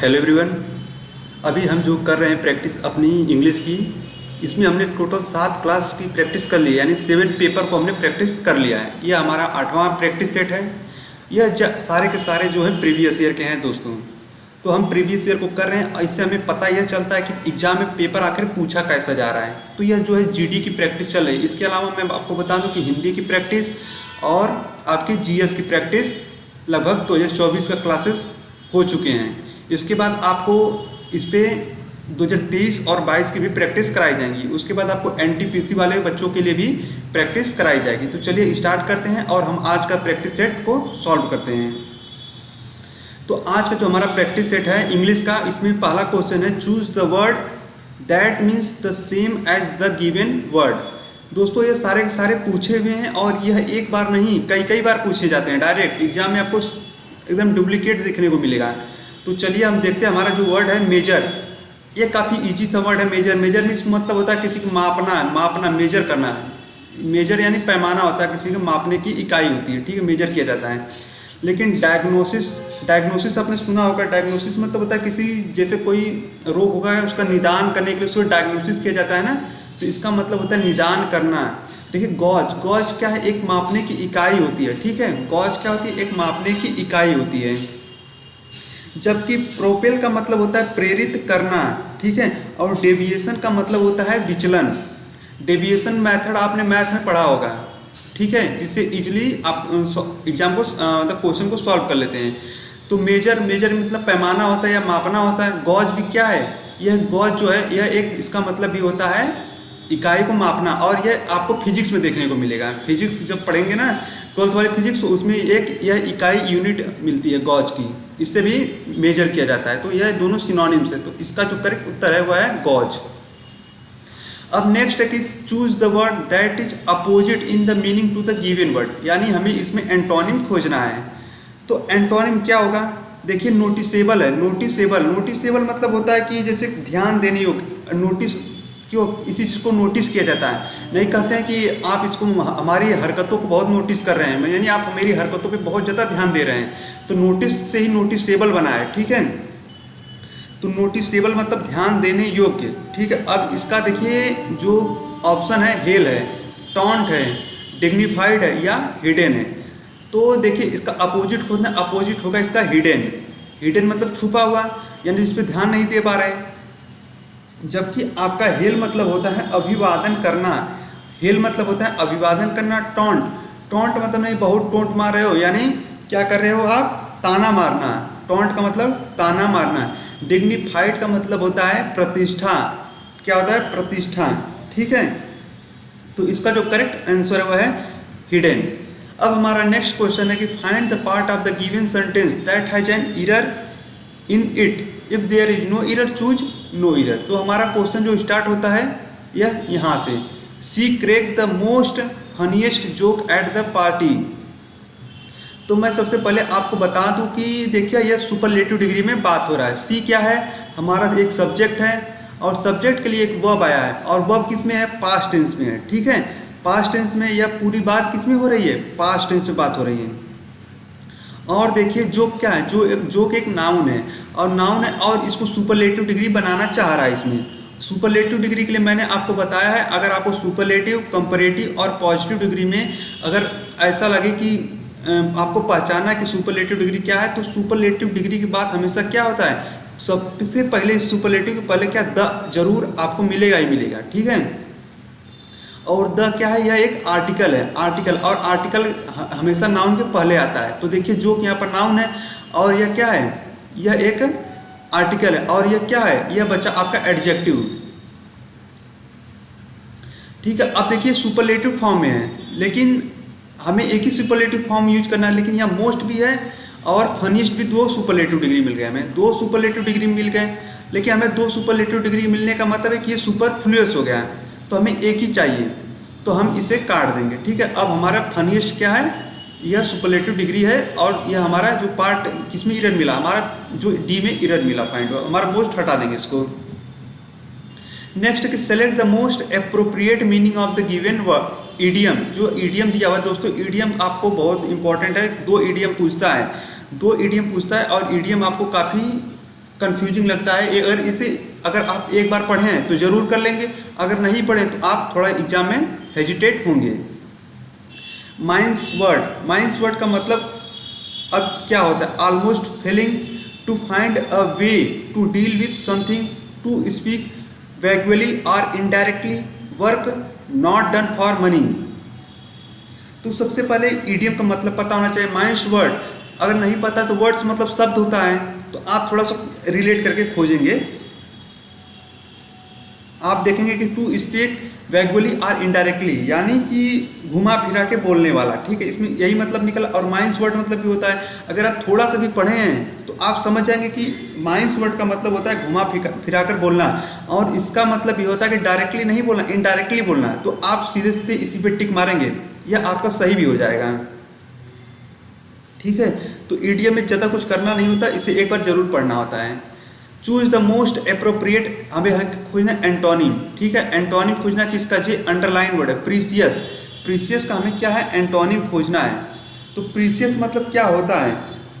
Hello everyone. अभी हम जो कर रहे हैं प्रैक्टिस अपनी इंग्लिश की, इसमें हमने टोटल 7 क्लास की प्रैक्टिस कर ली है, यानी 7 पेपर को हमने प्रैक्टिस कर लिया है। यह हमारा 8वां प्रैक्टिस सेट है। यह सारे के सारे जो है प्रीवियस ईयर के हैं दोस्तों। तो हम प्रीवियस ईयर को कर रहे हैं, इससे हमें पता यह चलता है कि एग्जाम में पेपर आखिर पूछा कैसा जा रहा है। तो यह जो है जीडी की प्रैक्टिस चल रही है। इसके अलावा मैं आपको बता दूं कि हिंदी की प्रैक्टिस और आपकी जीएस की प्रैक्टिस लगभग 2024 का क्लासेस हो चुके हैं। इसके बाद आपको इस पर 2023 और 22 की भी प्रैक्टिस कराई जाएंगी। उसके बाद आपको एनटीपीसी वाले बच्चों के लिए भी प्रैक्टिस कराई जाएगी। तो चलिए स्टार्ट करते हैं और हम आज का प्रैक्टिस सेट को सॉल्व करते हैं। तो आज का जो हमारा प्रैक्टिस सेट है इंग्लिश का, इसमें पहला क्वेश्चन है choose the word that means the same as the given word. दोस्तों ये सारे के सारे पूछे हुए हैं और यह एक बार नहीं कई बार पूछे जाते हैं। डायरेक्ट एग्जाम में आपको एकदम डुप्लीकेट देखने को मिलेगा। तो चलिए हम देखते हैं। हमारा जो वर्ड है मेजर, ये काफ़ी इजी सा वर्ड है। मेजर मेजर मीन्स मतलब होता है किसी को मापना मेजर करना। मेजर यानी पैमाना होता है, किसी को मापने की इकाई होती है, ठीक है, मेजर किया जाता है। लेकिन डायग्नोसिस आपने सुना होगा। डायग्नोसिस मतलब होता है किसी जैसे कोई रोग होगा है उसका निदान करने के लिए उसको डायग्नोसिस किया जाता है ना, तो इसका मतलब होता है निदान करना। देखिए गॉज क्या है, एक मापने की इकाई होती है, ठीक है। गॉज क्या होती है, एक मापने की इकाई होती है। जबकि प्रोपेल का मतलब होता है प्रेरित करना, ठीक है। और डेविएशन का मतलब होता है विचलन। डेविएशन मेथड आपने मैथ में पढ़ा होगा, ठीक है, जिससे इजीली आप एग्जाम को मतलब क्वेश्चन को सॉल्व कर लेते हैं। तो मेजर मतलब पैमाना होता है या मापना होता है। गॉज भी क्या है, यह गॉज जो है यह एक इसका मतलब भी होता है इकाई को मापना। और यह आपको फिजिक्स में देखने को मिलेगा। फिजिक्स जब पढ़ेंगे ना 12th वाली फिजिक्स, तो उसमें एक यह इकाई यूनिट मिलती है गॉज की, इससे भी मेजर किया जाता है। तो यह दोनों सिनोनिम्स है। तो इसका जो करेक्ट उत्तर है वह है गॉज। अब नेक्स्ट है कि choose the word that is opposite in the meaning to the given word, यानी हमें इसमें एंटोनिम खोजना है। तो एंटोनिम क्या होगा, देखिए नोटिसेबल है। नोटिसेबल मतलब होता है कि जैसे ध्यान देने योग्य। नोटिस क्यों, इसी चीज़ को नोटिस किया जाता है। नहीं कहते हैं कि आप इसको हमारी हरकतों को बहुत नोटिस कर रहे हैं, यानी आप मेरी हरकतों पे बहुत ज़्यादा ध्यान दे रहे हैं। तो नोटिस से ही नोटिसेबल बना है, ठीक है। तो नोटिसेबल मतलब ध्यान देने योग्य, ठीक है। अब इसका देखिए जो ऑप्शन है हेल है, टॉन्ट है, डिग्निफाइड है या हिडन है। तो देखिए इसका अपोजिट खोजना, अपोजिट होगा इसका हिडन। हिडन मतलब छुपा हुआ, यानी इस पर ध्यान नहीं दे पा रहे। जबकि आपका हेल मतलब होता है अभिवादन करना। हेल मतलब होता है अभिवादन करना। टॉन्ट मतलब नहीं बहुत टोंट मार रहे हो, यानी क्या कर रहे हो आप, ताना मारना। टॉन्ट का मतलब ताना मारना। डिग्निफाइड का मतलब होता है प्रतिष्ठा। क्या होता है, प्रतिष्ठा, ठीक है। तो इसका जो करेक्ट आंसर है वह है हिडन। अब हमारा नेक्स्ट क्वेश्चन है कि find the part of the given sentence that has an error in it, if there is no error choose no error. तो हमारा क्वेश्चन जो स्टार्ट होता है यह यहाँ से, she crack the most funniest joke at the party. तो मैं सबसे पहले आपको बता दूं कि देखिए यह सुपरलेटिव डिग्री में बात हो रहा है। सी क्या है, हमारा एक सब्जेक्ट है और सब्जेक्ट के लिए एक वर्ब आया है और वर्ब किस में है, पास्ट टेंस में है, ठीक है। पास्ट टेंस में यह पूरी बात किस में हो रही है, पास्ट टेंस में बात हो रही है। और देखिए जोक क्या है, जोक एक नाउन है और नाउन है और इसको सुपरलेटिव डिग्री बनाना चाह रहा है। इसमें सुपरलेटिव डिग्री के लिए मैंने आपको बताया है, अगर आपको सुपरलेटिव, कंपैरेटिव और पॉजिटिव डिग्री में अगर ऐसा लगे कि आपको पहचानना है कि सुपरलेटिव डिग्री क्या है, तो सुपरलेटिव डिग्री की बात हमेशा क्या होता है, सबसे पहले सुपरलेटिव के पहले क्या, द जरूर आपको मिलेगा ही मिलेगा, ठीक है। और द क्या है, यह एक आर्टिकल है। आर्टिकल और आर्टिकल हमेशा नाउन के पहले आता है। तो देखिए जो यहाँ पर नाउन है और यह क्या है, यह एक आर्टिकल है। और यह क्या है, यह बच्चा आपका एडजेक्टिव, ठीक है। अब देखिए सुपरलेटिव फॉर्म में है, लेकिन हमें एक ही सुपरलेटिव फॉर्म यूज करना है, लेकिन यहाँ मोस्ट भी है और फनीस्ट भी। 2 सुपरलेटिव डिग्री मिल गए हमें, 2 सुपरलेटिव डिग्री मिल गए। लेकिन हमें 2 सुपरलेटिव डिग्री मिलने का मतलब है कि ये सुपरफ्लुअस हो गया, तो हमें एक ही चाहिए, तो हम इसे काट देंगे, ठीक है। अब हमारा फनीस्ट क्या है, यह सुपरलेटिव डिग्री है और यह हमारा जो पार्ट किसमें एरर मिला, हमारा जो डी में एरर मिला, फाइंड हमारा मोस्ट हटा देंगे इसको। नेक्स्ट कि select the most appropriate meaning of the given word. Idiom, जो ईडियम दिया हुआ है दोस्तों, ईडियम आपको बहुत इंपॉर्टेंट है। 2 ईडियम पूछता है और ईडियम आपको कंफ्यूजिंग लगता है। अगर आप एक बार पढ़े हैं तो ज़रूर कर लेंगे, अगर नहीं पढ़े तो आप थोड़ा एग्जाम में हेजिटेट होंगे। माइंस वर्ड का मतलब अब क्या होता है, almost failing to find a way to deal with something, to speak vaguely और indirectly, work not done for money. तो सबसे पहले ईडियम का मतलब पता होना चाहिए। माइंस वर्ड अगर नहीं पता तो वर्ड्स मतलब शब्द होता है, तो आप थोड़ा सा रिलेट करके खोजेंगे। आप देखेंगे कि टू स्पीक वैगुअली और इनडायरेक्टली, यानी कि घुमा फिरा के बोलने वाला, ठीक है, इसमें यही मतलब निकला। और माइंस वर्ड मतलब भी होता है, अगर आप थोड़ा सा भी पढ़े हैं तो आप समझ जाएंगे कि माइंस वर्ड का मतलब होता है घुमा फिरा कर बोलना, और इसका मतलब ये होता है कि डायरेक्टली नहीं बोलना, इनडायरेक्टली बोलना। तो आप सीधे सीधे इसी पे टिक मारेंगे, यह आपका सही भी हो जाएगा, ठीक है। तो ईडियम में ज़्यादा कुछ करना नहीं होता, इसे एक बार जरूर पढ़ना होता है। चूज द मोस्ट अप्रोप्रिएट, हमें खोजना एंटोनिम, ठीक है। एंटोनिम खोजना किसका, जी अंडरलाइन वर्ड है प्रीसियस। प्रीसियस का हमें क्या है, एंटोनिम खोजना है। तो प्रीसियस मतलब क्या होता है,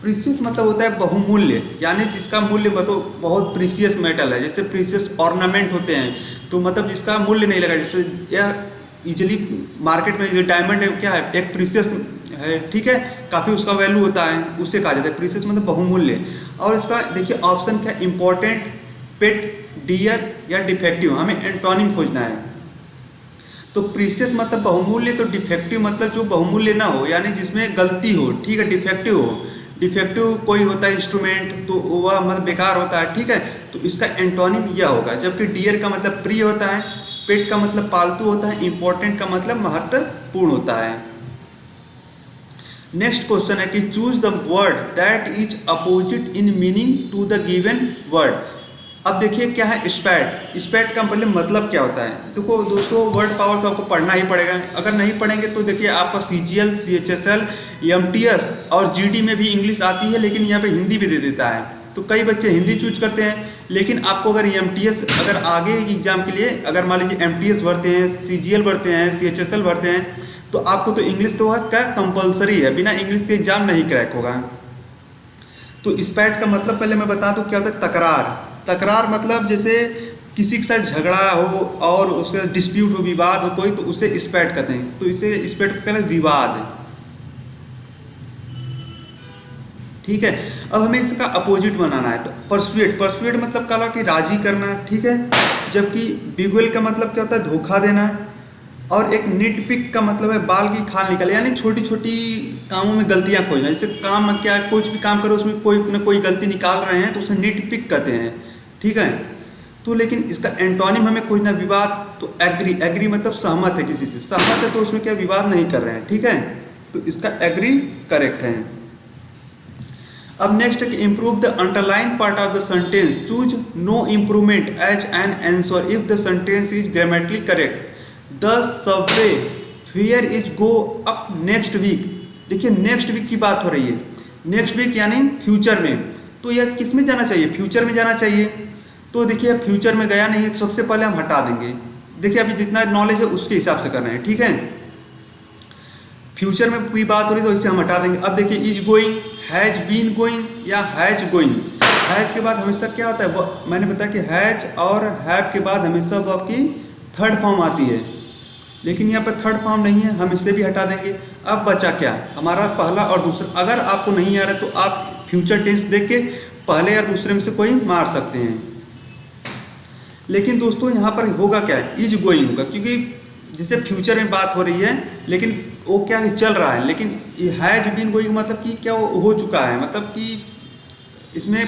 प्रीसियस मतलब होता है बहुमूल्य, यानी जिसका मूल्य मतलब बहुत प्रीसियस मेटल है। जैसे प्रीसियस ऑर्नामेंट होते हैं, तो मतलब जिसका मूल्य नहीं लगा, जैसे यह इजिली मार्केट में जो डायमंड है क्या है, एक प्रीसियस है, ठीक है, काफ़ी उसका वैल्यू होता है, उसे कहा जाता है प्रीसियस मतलब बहुमूल्य। और इसका देखिए ऑप्शन क्या, इंपॉर्टेंट, पेट, डियर या डिफेक्टिव, हमें एंटोनिम खोजना है। तो प्रीसियस मतलब बहुमूल्य, तो डिफेक्टिव मतलब जो बहुमूल्य ना हो, यानी जिसमें गलती हो, ठीक है, डिफेक्टिव हो। डिफेक्टिव कोई होता है इंस्ट्रूमेंट, तो वह मतलब बेकार होता है, ठीक है, तो इसका एंटोनिम यह होगा। जबकि डियर का मतलब प्रिय होता है, पेट का मतलब पालतू होता है, इंपॉर्टेंट का मतलब महत्वपूर्ण होता है। नेक्स्ट क्वेश्चन है कि choose the word that is opposite in meaning to the given word. अब देखिए क्या है स्पैट। स्पैट का मतलब क्या होता है, देखो दोस्तों वर्ड पावर तो आपको पढ़ना ही पड़ेगा, अगर नहीं पढ़ेंगे तो देखिए आपका CGL, CHSL, MTS और GD में भी इंग्लिश आती है, लेकिन यहाँ पे हिंदी भी दे देता है। तो कई बच्चे हिंदी चूज करते हैं, लेकिन आपको अगर MTS अगर आगे एग्जाम के लिए अगर मान लीजिए MTS भरते हैं, CGL भरते हैं, CHSL भरते हैं, तो आपको तो इंग्लिश तो क्या कंपलसरी है, बिना इंग्लिश के एग्जाम नहीं क्रैक होगा। तो स्पैट का मतलब पहले मैं बता दूं क्या होता है, तकरार। तकरार मतलब जैसे किसी के साथ झगड़ा हो और उसका डिस्प्यूट हो, विवाद हो कोई, तो उसे स्पैट कहते हैं। तो इसे स्पैट कहते हैं विवाद, ठीक है। अब हमें इसका अपोजिट बनाना है, तो परसुएट। परसुएट मतलब कहा कि राजी करना, ठीक है। जबकि बिगुल का मतलब क्या होता है, धोखा देना। और एक निट पिक का मतलब है बाल की खाल निकले, यानी छोटी छोटी कामों में गलतियां खोजना। जैसे काम में क्या, कुछ भी काम करो उसमें कोई ना कोई गलती निकाल रहे हैं, तो उसे निट पिक कहते हैं, ठीक है। तो लेकिन इसका एंटोनिम हमें खोजना विवाद। तो एग्री, एग्री मतलब सहमत है, किसी से सहमत है तो उसमें क्या विवाद नहीं कर रहे हैं, ठीक है। तो इसका एग्री करेक्ट है। अब नेक्स्ट है कि improve the underline part of the sentence, choose no improvement as an answer if the sentence is grammatically correct. The subway fare is go up next week. देखिए नेक्स्ट वीक की बात हो रही है, नेक्स्ट वीक यानी future में। तो यह किस में जाना चाहिए, फ्यूचर में जाना चाहिए। तो देखिए फ्यूचर में गया नहीं है, तो सबसे पहले हम हटा देंगे। देखिए अभी जितना नॉलेज है उसके हिसाब से करना है, ठीक है। फ्यूचर में कोई बात हो रही तो इसे हम हटा देंगे। अब देखिए is going, has been going या हैज गोइंग। हैज के बाद हमेशा क्या होता है, मैंने बताया कि हैज और हैव के बाद हमेशा वर्ब की थर्ड फॉर्म आती है, लेकिन यहाँ पर थर्ड फॉर्म नहीं है, हम इसे भी हटा देंगे। अब बचा क्या, हमारा पहला और दूसरा। अगर आपको नहीं आ रहा तो आप फ्यूचर टेंस देख के पहले या दूसरे में से कोई मार सकते हैं। लेकिन दोस्तों यहाँ पर होगा क्या, इज गोइंग होगा, क्योंकि जैसे फ्यूचर में बात हो रही है लेकिन वो क्या है, चल रहा है। लेकिन हैज बीन गोइंग मतलब कि क्या वो हो चुका है, मतलब कि इसमें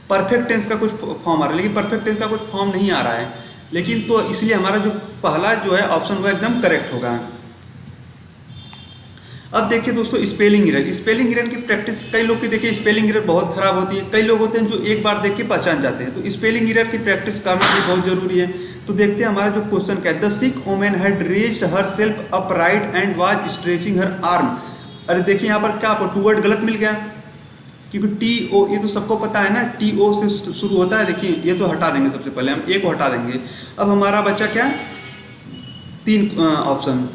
परफेक्ट टेंस का कुछ फॉर्म आ रहा है, लेकिन परफेक्ट टेंस का कुछ फॉर्म नहीं आ रहा है। लेकिन तो इसलिए हमारा जो पहला जो है ऑप्शन वो एकदम करेक्ट होगा। अब देखिए दोस्तों स्पेलिंग एरर। स्पेलिंग एरर की प्रैक्टिस कई लोग की देखिए स्पेलिंग एरर बहुत खराब होती है। कई लोग होते हैं जो एक बार देख के पहचान जाते हैं, तो स्पेलिंग एरर की प्रैक्टिस करना भी बहुत जरूरी है। तो देखते हैं हमारा जो क्वेश्चन क्या है। The sick woman had raised her self upright and was stretching her arm. अरे देखिए यहाँ पर क्या आपको टू वर्ड गलत मिल गया, क्योंकि TO ये तो सबको पता है ना, TO से शुरू होता है। देखिए ये तो हटा देंगे, सबसे पहले हम एक को हटा देंगे। अब हमारा बच्चा क्या, तीन option,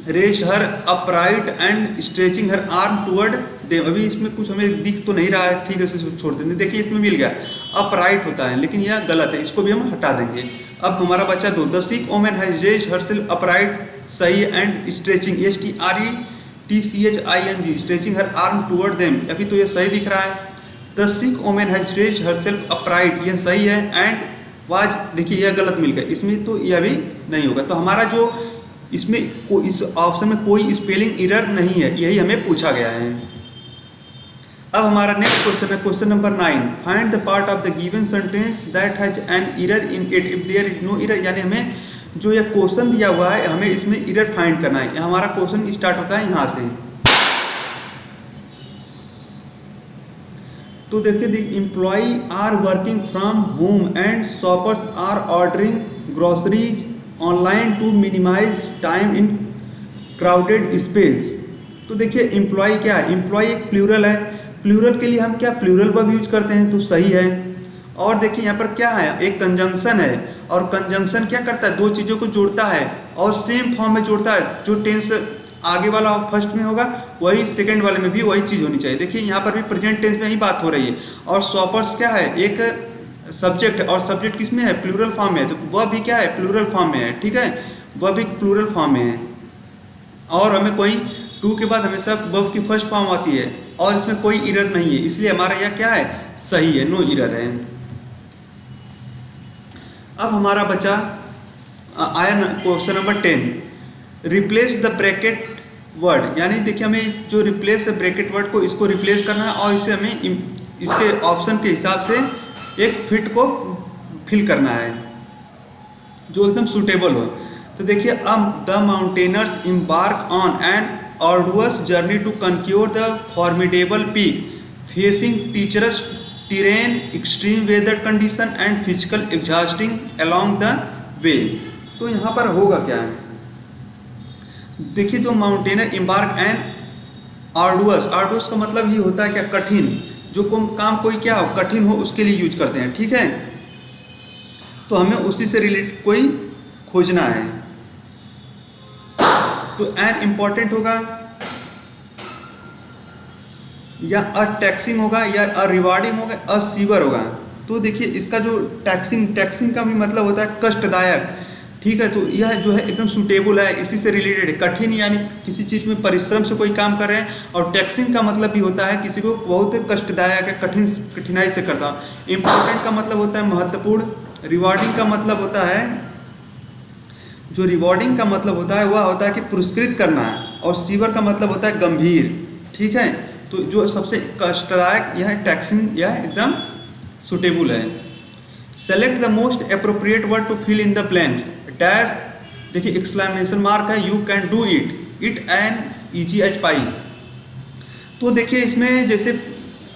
raise her upright and stretching her arm toward अभी इसमें कुछ हमें दिख तो नहीं रहा है, ठीक है इसे छोड़ देंगे। देखिए इसमें मिल गया अपराइट होता है, लेकिन यह गलत है, इसको भी हम हटा देंगे। अब हमारा बच्चा दो, the sick women has raised herself upright, सही and stretching STRETCHING stretching her arm toward them, अभी तो ये सही दिख रहा है। The sick women has raised herself upright, यह सही है, एंड वाज, देखिए यह गलत मिल गया, इसमें तो यह भी नहीं होगा। तो हमारा जो इसमें इस ऑप्शन में कोई स्पेलिंग एरर नहीं है, यही हमें पूछा गया है। अब हमारा नेक्स्ट क्वेश्चन है question number 9, find the part of the given sentence that has an error in it if there is no error, यानी हमें जो यह क्वेश्चन दिया हुआ है हमें इसमें एरर फाइंड करना है। हमारा क्वेश्चन स्टार्ट होता है यहाँ से। तो देखिए employee are working from home and shoppers are ordering groceries online to minimize time in crowded space. तो देखिए एम्प्लॉय क्या है, एम्प्लॉय एक प्लूरल है, प्लूरल के लिए हम क्या प्लूरल वर्ब यूज करते हैं, तो सही है। और देखिए यहाँ पर क्या है, एक कंजंक्शन है, और कंजंक्शन क्या करता है, दो चीज़ों को जोड़ता है और सेम फॉर्म में जोड़ता है। जो टेंस आगे वाला फर्स्ट में होगा वही सेकंड वाले में भी वही चीज़ होनी चाहिए। देखिए यहाँ पर भी प्रेजेंट टेंस में ही बात हो रही है। और शॉपर्स क्या है, एक सब्जेक्ट है, और सब्जेक्ट किस में है, प्लूरल फॉर्म में है, तो वह भी क्या है, प्लूरल फॉर्म में है, ठीक है, वह भी प्लूरल फॉर्म में है। और हमें कोई टू के बाद हमेशा वर्ब की फर्स्ट फॉर्म आती है, और इसमें कोई एरर नहीं है, इसलिए हमारा यह क्या है, सही है, नो एरर है। अब हमारा बचा आया question number 10, replace the bracket word, यानी देखिए हमें इस जो रिप्लेस है ब्रैकेट वर्ड को, इसको रिप्लेस करना है, और इसे हमें इसके ऑप्शन के हिसाब से एक फिट को फिल करना है जो एकदम सूटेबल हो। तो देखिए अब the mountaineers embark on an arduous journey to conquer the formidable peak, facing treacherous terrain, extreme weather condition and physical exhausting along the way। तो यहाँ पर होगा क्या है, देखिए जो mountaineer embark an arduous, arduous का मतलब ये होता है क्या, कठिन, जो काम कोई क्या हो कठिन हो उसके लिए यूज करते हैं, ठीक है। तो हमें उसी से रिलेटेड कोई खोजना है। तो एन इंपॉर्टेंट होगा, या अ टैक्सिंग होगा, या अ रिवार्डिंग होगा, अ सीवर होगा। तो देखिए इसका जो टैक्सिंग का भी मतलब होता है कष्टदायक, ठीक है। तो यह जो है एकदम सूटेबल है, इसी से रिलेटेड है। कठिन यानी किसी चीज़ में परिश्रम से कोई काम कर रहे हैं, और टैक्सिंग का मतलब भी होता है किसी को बहुत कष्टदायक है, कठिनाई से करता। इम्पोर्टेंट का मतलब होता है महत्वपूर्ण, रिवार्डिंग का मतलब होता है, जो रिवॉर्डिंग का मतलब होता है वह होता है कि पुरस्कृत करना है, और सीवर का मतलब होता है गंभीर, ठीक है। तो जो सबसे कष्टदायक यह टैक्सिंग, यह एकदम सुटेबल है। Select the most appropriate word to fill in the blanks, dash, देखिए एक्सक्लेमेशन मार्क है, you can do it, it an EGH पाई। तो देखिए इसमें जैसे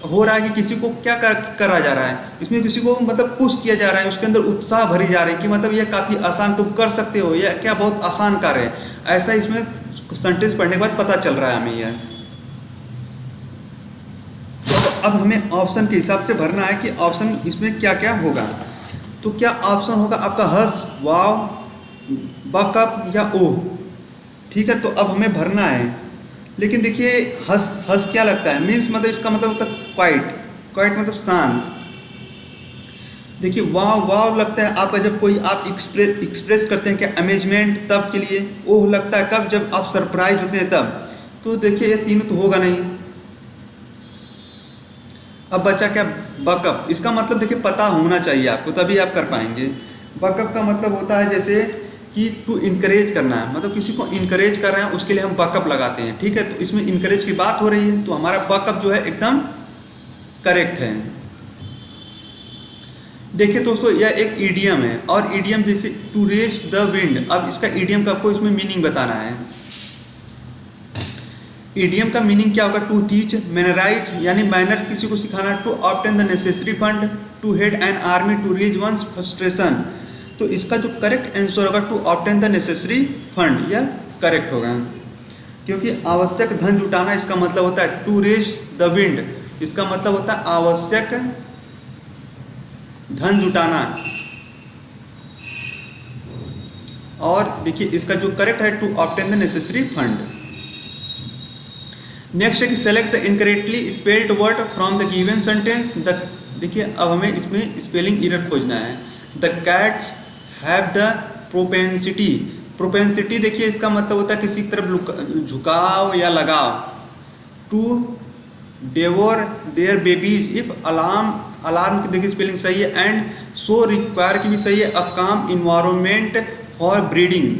हो रहा है कि किसी को क्या करा जा रहा है, इसमें किसी को मतलब पुश किया जा रहा है, उसके अंदर उत्साह भरी जा रही है कि मतलब यह काफ़ी आसान, तुम कर सकते हो, यह क्या बहुत आसान कार्य है, ऐसा इसमें सेंटेंस पढ़ने के बाद पता चल रहा है हमें यह। तो अब हमें ऑप्शन के हिसाब से भरना है कि ऑप्शन इसमें क्या क्या होगा। तो क्या ऑप्शन होगा आपका हस, वाव, बकअप या ओह, ठीक है। तो अब हमें भरना है, लेकिन देखिए हस क्या लगता है, मीन्स मतलब इसका मतलब होता है क्वाइट मतलब शांत। देखिए वाव लगता है आपका जब कोई आप एक्सप्रेस करते हैं क्या अमेजमेंट, तब के लिए। ओह लगता है कब, जब आप सरप्राइज होते हैं तब। तो देखिए ये तीनों तो होगा नहीं। अब बचा क्या, बकअप, इसका मतलब देखिए पता होना चाहिए आपको, तभी आप कर पाएंगे। बकअप का मतलब होता है जैसे कि टू इनकरेज करना है, मतलब किसी को इनकरेज कर रहे हैं उसके लिए हम बकअप लगाते हैं, ठीक है। तो इसमें इनकरेज की बात हो रही है, तो हमारा बकअप जो है एकदम करेक्ट है। देखिए दोस्तों यह एक ईडियम है, और ईडियम जैसे टू रेज द विंड, अब इसका ईडियम का आपको इसमें मीनिंग बताना है। ईडियम का मीनिंग क्या होगा, टू टीच, मैनराइज यानी मैनर किसी को सिखाना, to obtain the necessary fund, to head an army, to reach once frustration. तो इसका जो करेक्ट आंसर होगा to obtain the necessary fund, यह करेक्ट होगा, क्योंकि आवश्यक धन जुटाना इसका मतलब होता है। टू रेज द विंड इसका मतलब होता है आवश्यक धन जुटाना, और देखिए इसका जो करेक्ट है to obtain the necessary fund. Next है कि select the incorrectly spelled word from the given sentence. The देखिए अब हमें इसमें स्पेलिंग एरर खोजना है। The cats have the propensity. Propensity देखिए इसका मतलब होता है किसी की तरफ झुकाव या लगाव। To devour their babies. If alarm, alarm की देखिए स्पेलिंग सही है। एंड सो रिक्वायर की भी सही है। अ काम इन्वायरमेंट फॉर ब्रीडिंग।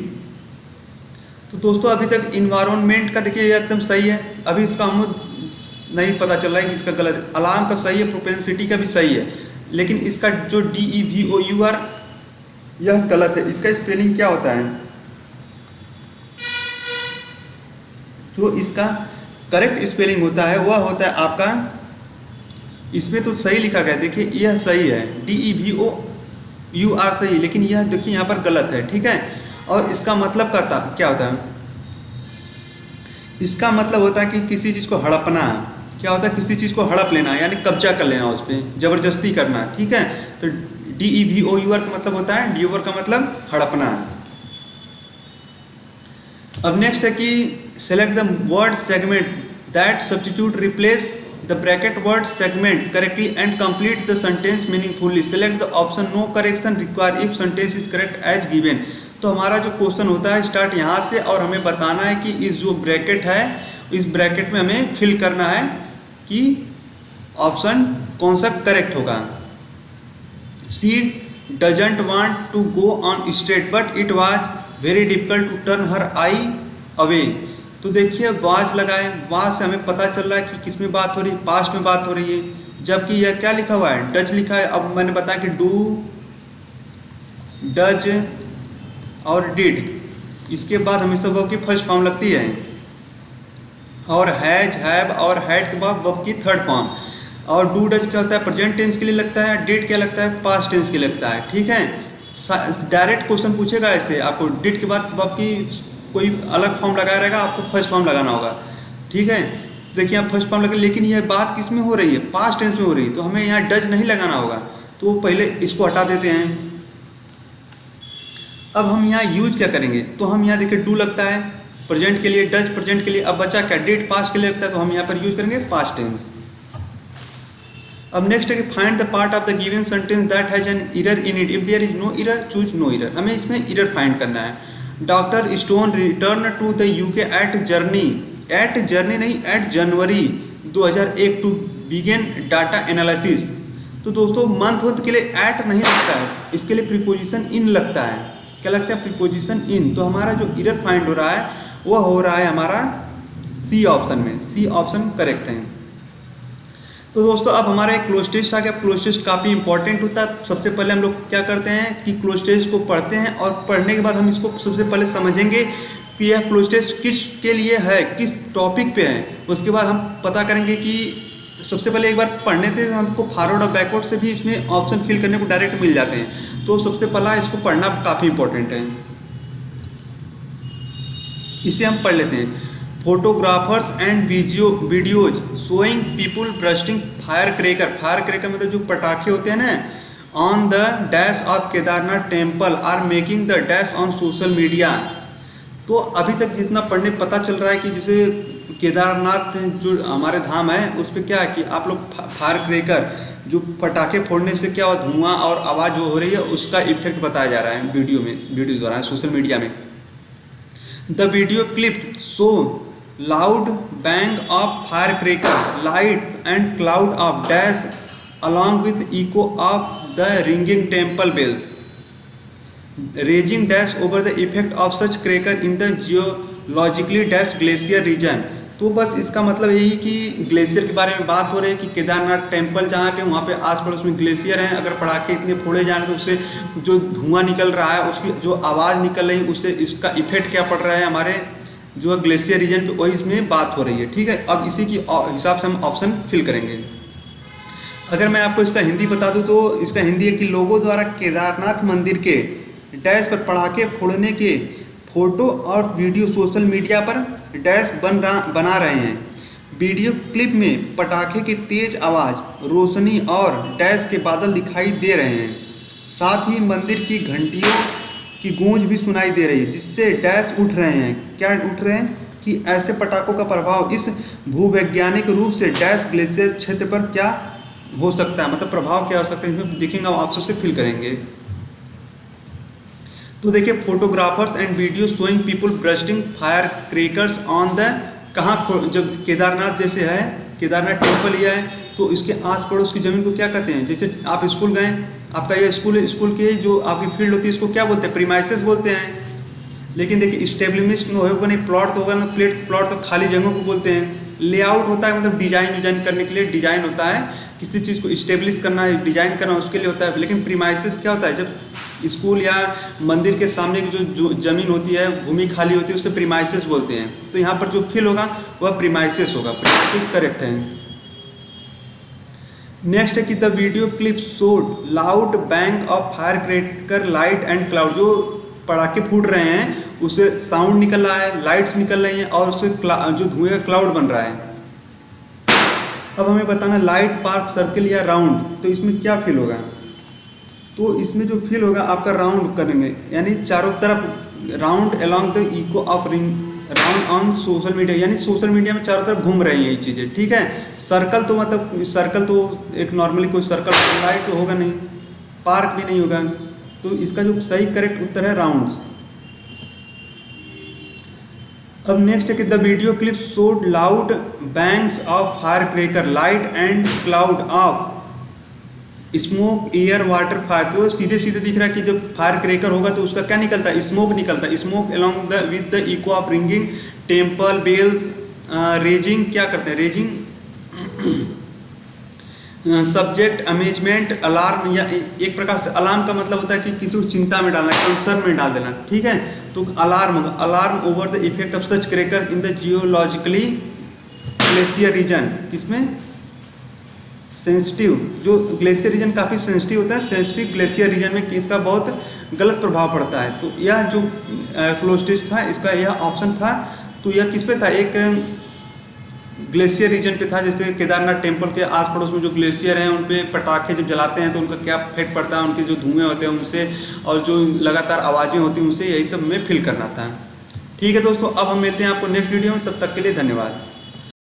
तो दोस्तों अभी तक इन्वायरमेंट का देखिए एकदम सही है। अभी इसका हम नहीं पता चल रहा है कि इसका गलत है। अलार्म का सही है, प्रोपेंसिटी का भी सही है, लेकिन इसका जो DEVOUR यह गलत है। इसका स्पेलिंग क्या होता है? जो इसका करेक्ट स्पेलिंग होता है वह होता है आपका, इसमें तो सही लिखा गया देखिए यह सही है, DEVOUR सही, लेकिन यह देखिए यहाँ पर गलत है। ठीक है, और इसका मतलब क्या होता है? इसका मतलब होता है कि किसी चीज़ को हड़पना। क्या होता है? किसी चीज़ को हड़प लेना, यानी कब्जा कर लेना उस पर, जबरदस्ती करना। ठीक है, तो DEVOUR का मतलब होता है, DEVOUR का मतलब हड़पना। अब नेक्स्ट है कि select the word segment that substitute replace the bracket word segment correctly and complete the sentence meaningfully. Select the option no correction require if sentence is correct as given. तो हमारा जो question होता है start यहाँ से, और हमें बताना है कि इस जो ब्रैकेट है इस ब्रैकेट में हमें फिल करना है कि ऑप्शन कौन सा करेक्ट होगा। She doesn't want to go on straight but it was very difficult to turn her eye away. तो देखिए वाज लगा है, वाज से हमें पता चल रहा है कि किस में बात हो रही है, पास्ट में बात हो रही है, जबकि यह क्या लिखा हुआ है? डज लिखा है। अब मैंने बताया कि डू, डज और डिड, इसके बाद हमेशा वर्ब की फर्स्ट फॉर्म लगती है, और हैज, हैव और हैड के बाद वर्ब की थर्ड फॉर्म। और डू डज क्या होता है? प्रेजेंट टेंस के लिए लगता है। डिड क्या लगता है? पास्ट टेंस के लिए लगता है। ठीक है, डायरेक्ट क्वेश्चन पूछेगा ऐसे, आपको डिड के बाद वर्ब की कोई अलग फॉर्म लगाया रहेगा, आपको फर्स्ट फॉर्म लगाना होगा। ठीक है, देखिए आप फर्स्ट फॉर्म लगा, लेकिन यह बात किस में हो रही है? पास्ट टेंस में हो रही है, तो हमें यहाँ डज नहीं लगाना होगा, तो पहले इसको हटा देते हैं। अब हम यहाँ यूज क्या करेंगे? तो हम यहाँ देखिए डू लगता है प्रेजेंट के लिए, डज प्रेजेंट के लिए, अब बचा क्या? डिड पास्ट के लिए लगता है, तो हम यहाँ पर यूज करेंगे पास्ट टेंस। अब नेक्स्ट है कि find the part of the given sentence that has an error in it. If there is no error choose no error. हमें इसमें एरर फाइंड करना है। Doctor Stone return to the UK at journey नहीं, at January 2001 to begin data analysis. तो दोस्तों month के लिए eight नहीं लगता है, इसके लिए प्रीपोजिशन इन लगता है। क्या लगता है? प्रीपोजिशन इन। तो हमारा जो एरर फाइंड हो रहा है वह हो रहा है हमारा सी ऑप्शन में। सी ऑप्शन करेक्ट है। तो दोस्तों अब हमारा एक क्लोज टेस्ट आ गया। क्लोज टेस्ट काफ़ी इंपॉर्टेंट होता है। सबसे पहले हम लोग क्या करते हैं कि क्लोज टेस्ट को पढ़ते हैं, और पढ़ने के बाद हम इसको सबसे पहले समझेंगे कि यह क्लोज टेस्ट किस के लिए है, किस टॉपिक पे है। उसके बाद हम पता करेंगे कि सबसे पहले एक बार पढ़ने से हमको फॉरवर्ड और बैकवर्ड से भी इसमें ऑप्शन फिल करने को डायरेक्ट मिल जाते हैं। तो सबसे पहला इसको पढ़ना काफ़ी इंपॉर्टेंट है, इसे हम पढ़ लेते हैं। Photographers and videos showing people bursting fire cracker. Fire cracker मतलब जो पटाखे होते हैं ना, on the dash of Kedarnath temple are making the dash on social media. तो अभी तक जितना पढ़ने पता चल रहा है कि जैसे केदारनाथ जो हमारे धाम है उस पर क्या है कि आप लोग फायर क्रेकर जो पटाखे फोड़ने से क्या हुआ, धुआं और आवाज़ जो हो रही है उसका इफेक्ट बताया जा रहा है वीडियो द्वारा सोशल मीडिया में। The video clip show loud bang of firecracker lights and cloud of dash along with echo of the ringing temple bells raging dash over the effect of such cracker in the geologically dash glacier region। तो बस इसका मतलब यही कि glacier के बारे में बात हो रही है कि केदारनाथ टेम्पल जहाँ पे वहाँ पे आस पड़ोस में ग्लेशियर हैं। अगर पटाखे इतने फोड़े जा रहे हैं तो उससे जो धुआं निकल रहा है, उसकी जो आवाज़ निकल रही है, उससे इसका इफेक्ट क्या पड़ रहा है हमारे जो ग्लेशियर रीजन पे, वही इसमें बात हो रही है। ठीक है, अब इसी की हिसाब से हम ऑप्शन फिल करेंगे। अगर मैं आपको इसका हिंदी बता दूं तो इसका हिंदी है कि लोगों द्वारा केदारनाथ मंदिर के डैश पर पटाखे फोड़ने के फोटो और वीडियो सोशल मीडिया पर डैश बना रहे हैं। वीडियो क्लिप में पटाखे की तेज आवाज़, रोशनी और डैश के बादल दिखाई दे रहे हैं। साथ ही मंदिर की घंटियों की गूंज भी सुनाई दे रही है, जिससे डैश उठ रहे हैं। क्या उठ रहे हैं कि ऐसे पटाखों का प्रभाव इस भूवैज्ञानिक रूप से डैश ग्लेशियर क्षेत्र पर क्या हो सकता है, मतलब प्रभाव क्या हो सकता है, इसमें देखेंगे आप ऑप्शन से फिल करेंगे। तो देखिए, photographers and video showing people bursting fire crackers on the, कहाँ, जब केदारनाथ जैसे है, केदारनाथ टेम्पल यह है, तो इसके आस पड़ोस की जमीन को क्या कहते हैं, जैसे आप स्कूल गए, आपका ये स्कूल है, स्कूल के जो आपकी फील्ड होती है इसको क्या बोलते हैं, प्रीमाइसेस बोलते हैं। लेकिन देखिए इस्टेब्लिशमेंट होगा नहीं, प्लॉट तो होगा ना, प्लॉट तो खाली जगहों को बोलते हैं। लेआउट होता है मतलब डिजाइन करने के लिए, डिजाइन होता है, किसी चीज़ को इस्टेब्लिश करना है, डिजाइन करना उसके लिए होता है। लेकिन प्रीमाइसेस क्या होता है, जब स्कूल या मंदिर के सामने की जो जमीन होती है, भूमि खाली होती है, उससे प्रीमाइसेस बोलते हैं। तो यहाँ पर जो फिल होगा वह प्रीमाइसेस होगा, प्रीमाइसेस करेक्ट है। नेक्स्ट है कि the video clip showed loud bang of fire cracker light and cloud, जो पटाखे फूट रहे हैं उससे साउंड निकल रहा है, लाइट्स निकल रही हैं और उससे जो धुएं का क्लाउड बन रहा है। अब हमें बताना लाइट, पार्क, सर्किल या राउंड, तो इसमें क्या फील होगा। तो इसमें जो फील होगा आपका राउंड करेंगे, यानी चारों तरफ round along the echo of ring round on social media, यानी सोशल मीडिया में चारों तरफ घूम रही हैं ये चीज़ें, ठीक है। सर्कल तो मतलब सर्कल तो एक नॉर्मली कोई सर्कल लाइट तो होगा नहीं, पार्क भी नहीं होगा, तो इसका जो सही करेक्ट उत्तर है राउंड्स। अब नेक्स्ट है कि the video clip showed loud bangs of fire cracker light and cloud of smoke air water fire, तो सीधे सीधे दिख रहा है कि जब फायर क्रेकर होगा तो उसका क्या निकलता है, स्मोक निकलता है। Smoke along the with the echo of ringing temple bells raising, क्या करते हैं रेजिंग, सब्जेक्ट अमेजमेंट अलार्म, या एक प्रकार से अलार्म का मतलब होता है कि किसी को चिंता में डालना, कंसर्न में डाल देना, ठीक है। तो अलार्म होगा, alarm over the effect of such cracker in the geologically glacier region, किसमें सेंसिटिव, जो ग्लेशियर रीजन काफ़ी सेंसिटिव होता है, सेंसिटिव ग्लेशियर रीजन में इसका बहुत गलत प्रभाव पड़ता है। तो यह जो क्लोस्टिस था इसका यह ऑप्शन था। तो यह किस पे था, एक ग्लेशियर रीजन पे था, जैसे केदारनाथ टेम्पल के आस पड़ोस में जो ग्लेशियर हैं उन पे पटाखे जब जलाते हैं तो उनका क्या इफेक्ट पड़ता है, उनके जो धुएं होते हैं उनसे, और जो लगातार आवाज़ें होती हैं उनसे, यही सब में फिल करना था। ठीक है दोस्तों, अब हम मिलते हैं आपको नेक्स्ट वीडियो में, तब तक के लिए धन्यवाद।